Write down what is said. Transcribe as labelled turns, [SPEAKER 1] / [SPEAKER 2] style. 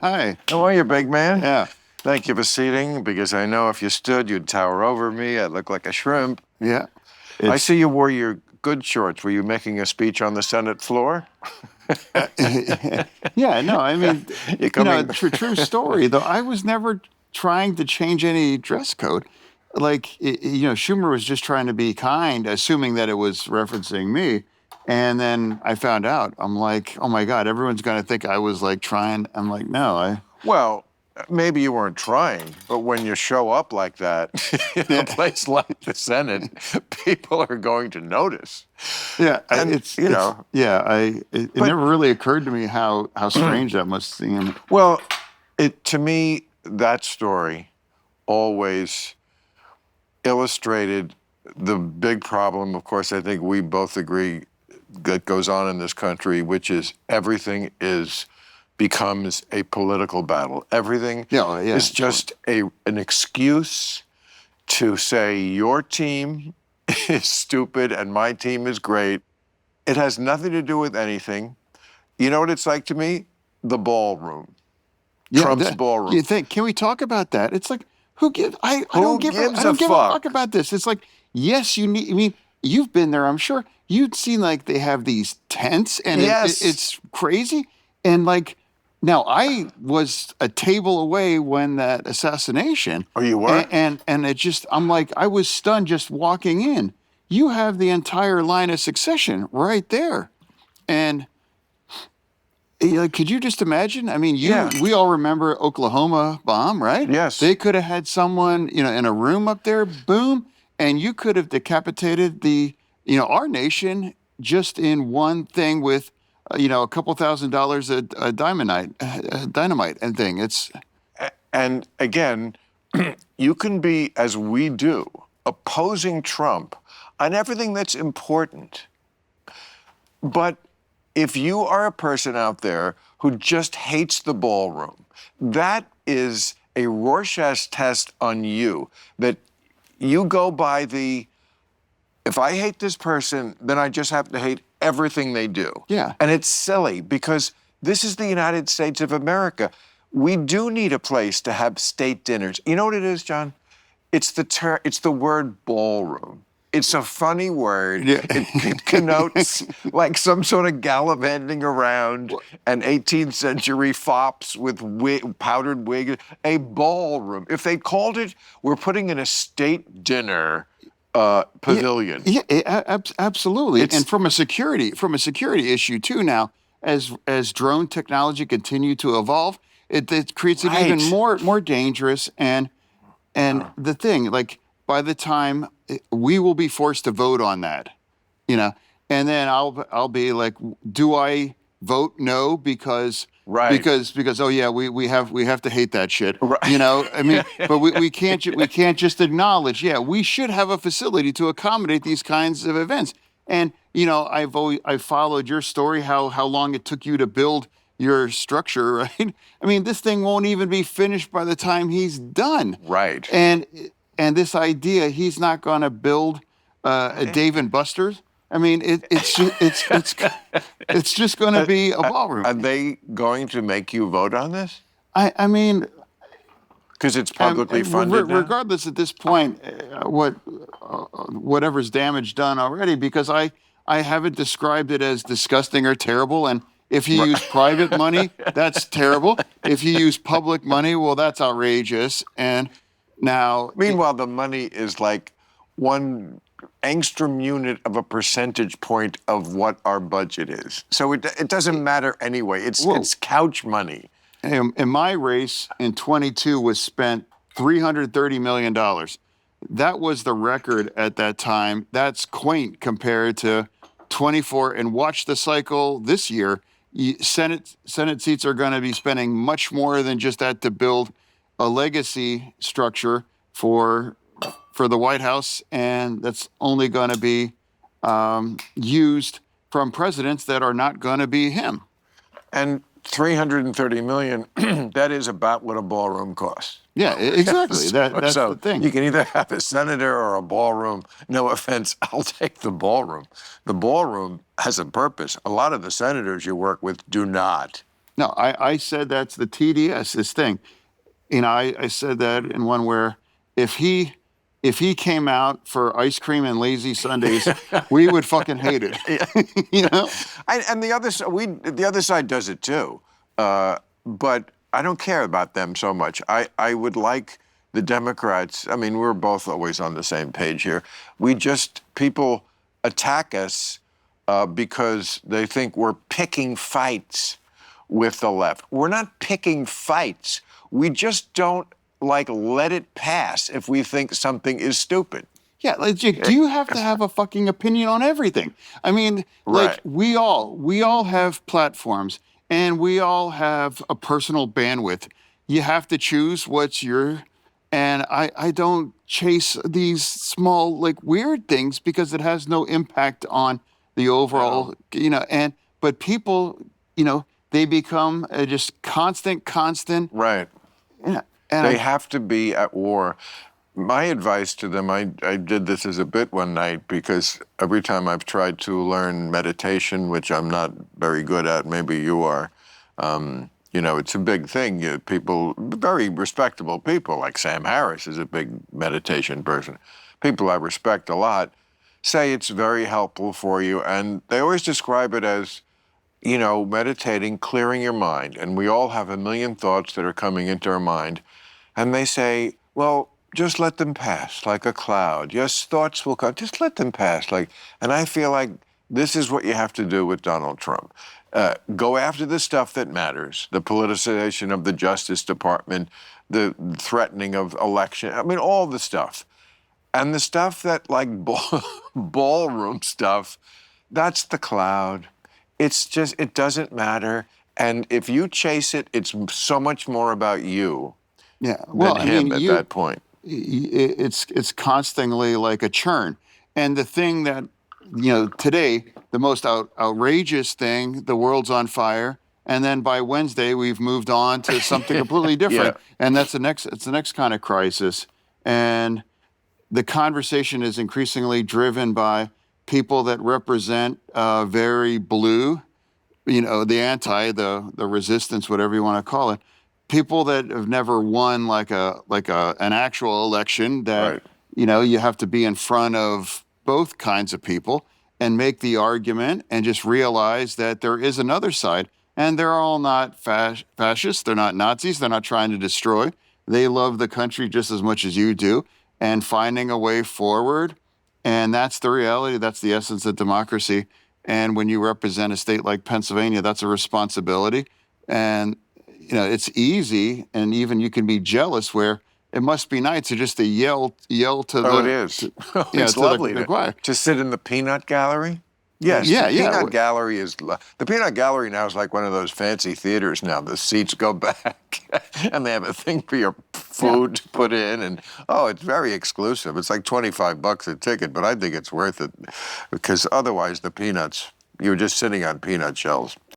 [SPEAKER 1] Hi.
[SPEAKER 2] How are you, big man?
[SPEAKER 1] Yeah.
[SPEAKER 2] Thank you for seating, because I know if you stood, you'd tower over me. I'd look like a shrimp.
[SPEAKER 1] Yeah.
[SPEAKER 2] I see you wore your good shorts. Were you making a speech on the Senate floor?
[SPEAKER 1] Yeah, no, I mean,
[SPEAKER 2] You're coming.
[SPEAKER 1] true story, though. I was never trying to change any dress code. Like, Schumer was just trying to be kind, assuming that it was referencing me. And then I found out, I'm like, oh my God, everyone's going to think I was like trying. I'm like, no,
[SPEAKER 2] Well, maybe you weren't trying, but when you show up like that in a place like the Senate, people are going to notice.
[SPEAKER 1] Yeah,
[SPEAKER 2] And,
[SPEAKER 1] it never really occurred to me how strange that must seem.
[SPEAKER 2] Well, to me, that story always illustrated the big problem, of course, I think we both agree, that goes on in this country, which is everything becomes a political battle. Everything is just an excuse to say your team is stupid and my team is great. It has nothing to do with anything. You know what it's like to me? The ballroom. Trump's ballroom.
[SPEAKER 1] You think? Can we talk about that? It's like, who gives? I don't give a fuck about this. It's like, yes, you need. I mean, you've been there, I'm sure. You'd seen like they have these tents, and it's crazy. And like, now I was a table away when that assassination.
[SPEAKER 2] Oh, you were?
[SPEAKER 1] And it just, I'm like, I was stunned just walking in. You have the entire line of succession right there, and. Could you just imagine? I mean, we all remember Oklahoma bomb, right?
[SPEAKER 2] Yes.
[SPEAKER 1] They could have had someone, in a room up there, boom, and you could have decapitated our nation just in one thing with, a couple $1,000s of dynamite and thing.
[SPEAKER 2] And again, you can be, as we do, opposing Trump on everything that's important, but if you are a person out there who just hates the ballroom, that is a Rorschach test on you, that you go by if I hate this person, then I just have to hate everything they do.
[SPEAKER 1] Yeah.
[SPEAKER 2] And it's silly, because this is the United States of America. We do need a place to have state dinners. You know what it is, John? It's the word ballroom. It's a funny word.
[SPEAKER 1] Yeah.
[SPEAKER 2] It connotes like some sort of gallivanting around an 18th century fops with powdered wig. A ballroom. If they called it, we're putting in a state dinner pavilion.
[SPEAKER 1] Yeah, absolutely. And from a security issue too. Now, as drone technology continue to evolve, it creates it even more dangerous. And the thing, like, by the time we will be forced to vote on that, and then I'll be like, do I vote no because oh yeah, we have to hate that shit,
[SPEAKER 2] right.
[SPEAKER 1] I mean, but we can't just acknowledge, we should have a facility to accommodate these kinds of events. And I've followed your story, how long it took you to build your structure, right? I mean, this thing won't even be finished by the time he's done,
[SPEAKER 2] right?
[SPEAKER 1] And this idea he's not going to build a Dave and Buster's. I mean, it's just going to be a ballroom.
[SPEAKER 2] Are they going to make you vote on this?
[SPEAKER 1] I mean,
[SPEAKER 2] because it's publicly funded now?
[SPEAKER 1] Regardless at this point, whatever's damage done already, because I haven't described it as disgusting or terrible. And if you use private money, that's terrible. If you use public money, well, that's outrageous. And now,
[SPEAKER 2] meanwhile, the money is like 1 angstrom unit of a percentage point of what our budget is. So it doesn't matter anyway. It's couch money.
[SPEAKER 1] In my race in 22 was spent $330 million. That was the record at that time. That's quaint compared to 24. And watch the cycle this year. Senate seats are going to be spending much more than just that to build a legacy structure for the White House, and that's only going to be used from presidents that are not going to be him.
[SPEAKER 2] And $330 million, that is about what a ballroom costs.
[SPEAKER 1] Yeah, exactly. That's
[SPEAKER 2] so
[SPEAKER 1] the thing.
[SPEAKER 2] You can either have a senator or a ballroom. No offense, I'll take the ballroom. The ballroom has a purpose. A lot of the senators you work with do not.
[SPEAKER 1] No, I said that's the TDS, this thing. You know, I said that in one where if he came out for ice cream and lazy Sundays, we would fucking hate it. You know?
[SPEAKER 2] And the other side does it too, but I don't care about them so much. I would like the Democrats. I mean, we're both always on the same page here. People attack us because they think we're picking fights with the left. We're not picking fights. We just don't let it pass if we think something is stupid.
[SPEAKER 1] Yeah, like, do you have to have a fucking opinion on everything? I mean, like
[SPEAKER 2] Right.
[SPEAKER 1] we all have platforms and we all have a personal bandwidth. You have to choose what's your, and I don't chase these small like weird things because it has no impact on the overall, you know, but people, you know, they become just constant,
[SPEAKER 2] Right.
[SPEAKER 1] you know, and
[SPEAKER 2] They have to be at war. My advice to them, I did this as a bit one night because every time I've tried to learn meditation, which I'm not very good at, maybe you are, you know, it's a big thing. People, very respectable people, like Sam Harris is a big meditation person. People I respect a lot say it's very helpful for you. And they always describe it as, you know, meditating, clearing your mind. And we all have a million thoughts that are coming into our mind. And they say, well, just let them pass like a cloud. Yes, thoughts will come. Just let them pass. And I feel like this is what you have to do with Donald Trump. Go after the stuff that matters, the politicization of the Justice Department, the threatening of election. I mean, all the stuff. And the stuff that ballroom stuff, that's the cloud. It doesn't matter. And if you chase it, it's so much more about you
[SPEAKER 1] yeah.
[SPEAKER 2] than
[SPEAKER 1] Well, I
[SPEAKER 2] him
[SPEAKER 1] mean,
[SPEAKER 2] at that point.
[SPEAKER 1] it's constantly like a churn. And the thing that, you know, today, the most outrageous thing, the world's on fire. And then by Wednesday, we've moved on to something completely
[SPEAKER 2] Yeah.
[SPEAKER 1] different. And it's the next kind of crisis. And the conversation is increasingly driven by people that represent very blue, you know, the resistance, whatever you want to call it, people that have never won an actual election. That
[SPEAKER 2] Right.
[SPEAKER 1] you know you have to be in front of both kinds of people and make the argument and just realize that there is another side, and they're all not fascists. They're not Nazis. They're not trying to destroy. They love the country just as much as you do, and finding a way forward. And that's the reality. That's the essence of democracy. And when you represent a state like Pennsylvania, that's a responsibility. And you know, it's easy, and even you can be jealous. Where it must be nice to yell to
[SPEAKER 2] Oh, it
[SPEAKER 1] the,
[SPEAKER 2] is.
[SPEAKER 1] to,
[SPEAKER 2] It's
[SPEAKER 1] to
[SPEAKER 2] lovely
[SPEAKER 1] the choir.
[SPEAKER 2] to sit in the peanut gallery. Yes,
[SPEAKER 1] Yeah,
[SPEAKER 2] the
[SPEAKER 1] yeah.
[SPEAKER 2] peanut gallery the peanut gallery now is like one of those fancy theaters now. The seats go back and they have a thing for your food to put in, and it's very exclusive. It's like $25 a ticket, but I think it's worth it because otherwise you're just sitting on peanut shells.